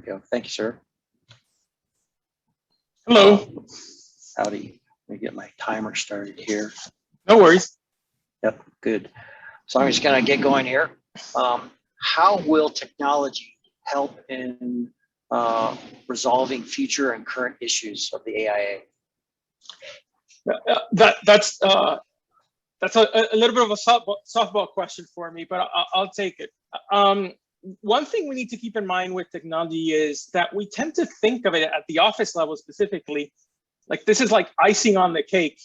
go. Thank you, sir. Hello. Howdy. Let me get my timer started here. No worries. Yep, good. So I'm just gonna get going here. How will technology help in resolving future and current issues of the AIA? That's a little bit of a softball question for me, but I'll take it. One thing we need to keep in mind with technology is that we tend to think of it at the office level specifically, like this is like icing on the cake.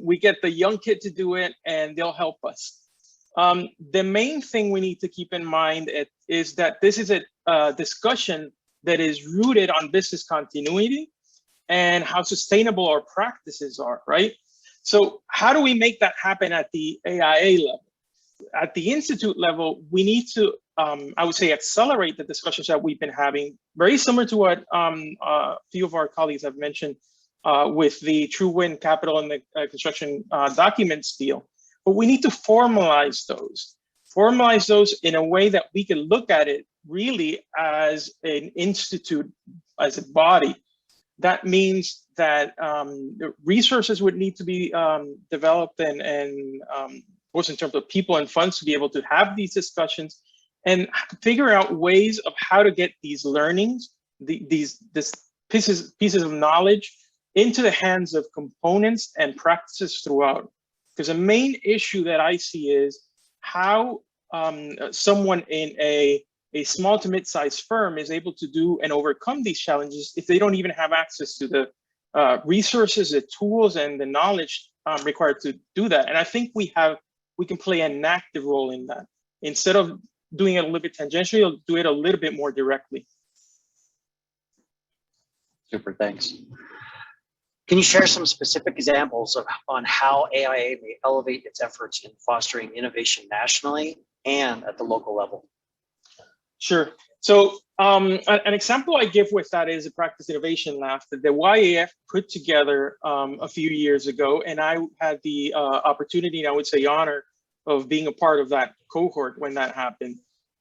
We get the young kid to do it and they'll help us. The main thing we need to keep in mind is that this is a discussion that is rooted on business continuity and how sustainable our practices are, right? So how do we make that happen at the AIA level? At the institute level, we need to, I would say, accelerate the discussions that we've been having, very similar to what a few of our colleagues have mentioned with the True Wind Capital and the construction documents deal. But we need to formalize those in a way that we can look at it really as an institute, as a body. That means that resources would need to be developed and both in terms of people and funds to be able to have these discussions and figure out ways of how to get these learnings, these pieces of knowledge into the hands of components and practices throughout. Because the main issue that I see is how someone in a small to mid-sized firm is able to do and overcome these challenges if they don't even have access to the resources, the tools, and the knowledge required to do that. And I think we can play an active role in that. Instead of doing it a little bit tangentially, we'll do it a little bit more directly. Super, thanks. Can you share some specific examples on how AIA may elevate its efforts in fostering innovation nationally and at the local level? Sure. So an example I give with that is a practice innovation lab that the YAF put together a few years ago, and I had the opportunity, and I would say honor, of being a part of that cohort when that happened.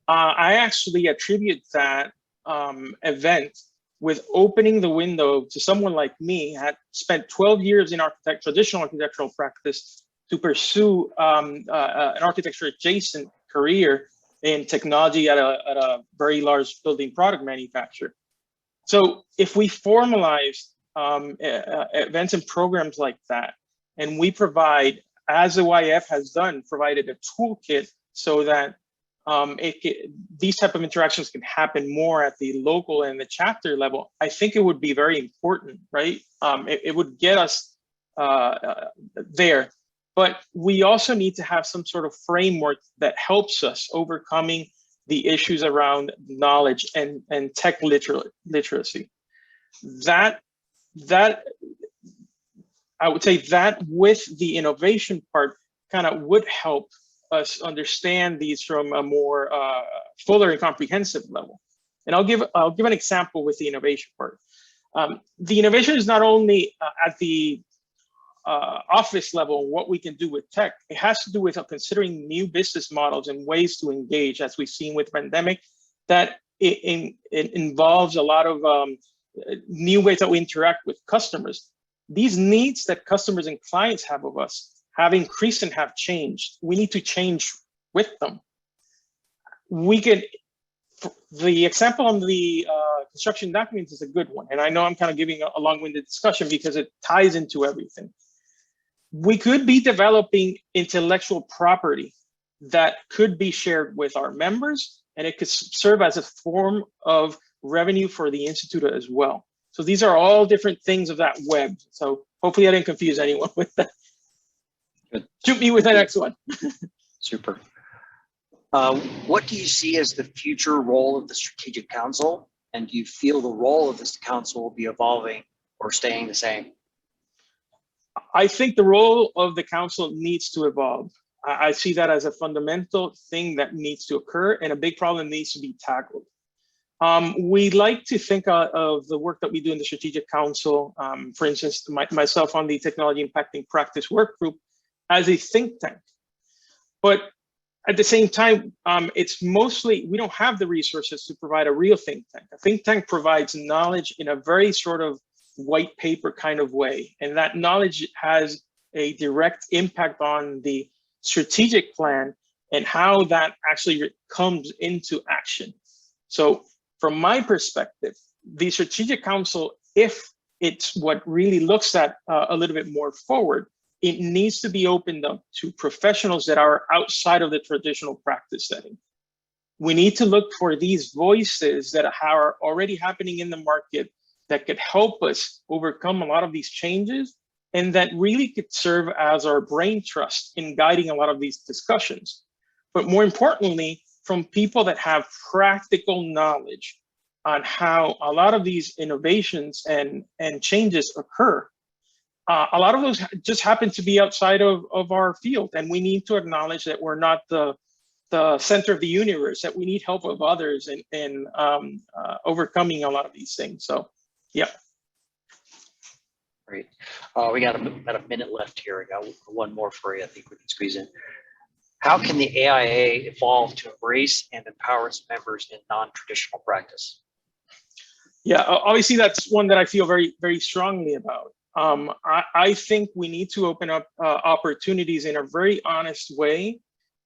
I actually attribute that event with opening the window to someone like me, had spent 12 years in traditional architectural practice to pursue an architecture adjacent career in technology at a very large building product manufacturer. So if we formalize events and programs like that, and we provide, as the YF has done, provided a toolkit so that these type of interactions can happen more at the local and the chapter level, I think it would be very important, right? It would get us there. But we also need to have some sort of framework that helps us overcoming the issues around knowledge and tech literacy. That I would say that with the innovation part kind of would help us understand these from a more fuller and comprehensive level. And I'll give an example with the innovation part. The innovation is not only at the office level, what we can do with tech. It has to do with considering new business models and ways to engage, as we've seen with pandemic, that it involves a lot of new ways that we interact with customers. These needs that customers and clients have of us have increased and have changed. We need to change with them. The example on the construction documents is a good one. And I know I'm kind of giving a long-winded discussion because it ties into everything. We could be developing intellectual property that could be shared with our members, and it could serve as a form of revenue for the Institute as well. So these are all different things of that web. So hopefully I didn't confuse anyone with that. Good. Shoot me with the next one. Super. What do you see as the future role of the Strategic Council? And do you feel the role of this council will be evolving or staying the same? I think the role of the council needs to evolve. I see that as a fundamental thing that needs to occur, and a big problem needs to be tackled. We like to think of the work that we do in the Strategic Council, for instance, myself on the Technology Impacting Practice Work Group, as a think tank. But At the same time, it's mostly, we don't have the resources to provide a real think tank. A think tank provides knowledge in a very sort of white paper kind of way. And that knowledge has a direct impact on the strategic plan and how that actually comes into action. So from my perspective, the Strategic Council, if it's what really looks at a little bit more forward, it needs to be opened up to professionals that are outside of the traditional practice setting. We need to look for these voices that are already happening in the market that could help us overcome a lot of these changes and that really could serve as our brain trust in guiding a lot of these discussions. But more importantly, from people that have practical knowledge on how a lot of these innovations and changes occur. A lot of those just happen to be outside of our field, and we need to acknowledge that we're not the center of the universe, that we need help of others in overcoming a lot of these things. So, yeah. Great. We got about a minute left here. I got one more for you. I think we can squeeze in. How can the AIA evolve to embrace and empower its members in non-traditional practice? Yeah, obviously that's one that I feel very, very strongly about. I think we need to open up opportunities in a very honest way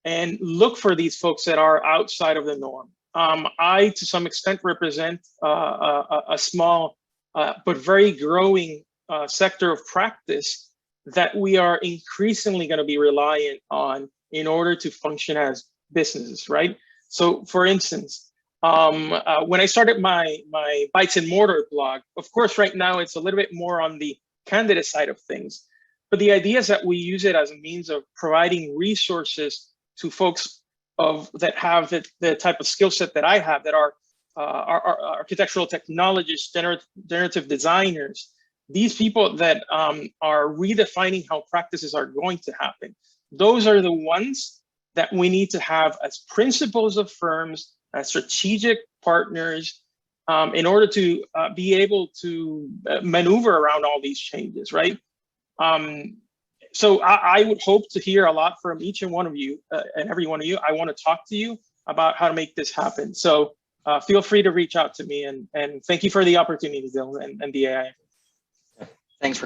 and look for these folks that are outside of the norm. I, to some extent, represent a small but very growing sector of practice that we are increasingly going to be reliant on in order to function as businesses, right? So, for instance, when I started my Bites and Mortar blog, of course, right now it's a little bit more on the candidate side of things, but the idea is that we use it as a means of providing resources to folks that have the type of skill set that I have, that are architectural technologists, generative designers, these people that are redefining how practices are going to happen. Those are the ones that we need to have as principals of firms, as strategic partners, in order to be able to maneuver around all these changes, right? So I would hope to hear a lot from each and one of you and every one of you. I want to talk to you about how to make this happen. So feel free to reach out to me, and thank you for the opportunity, Bill, and the AIA. Thanks for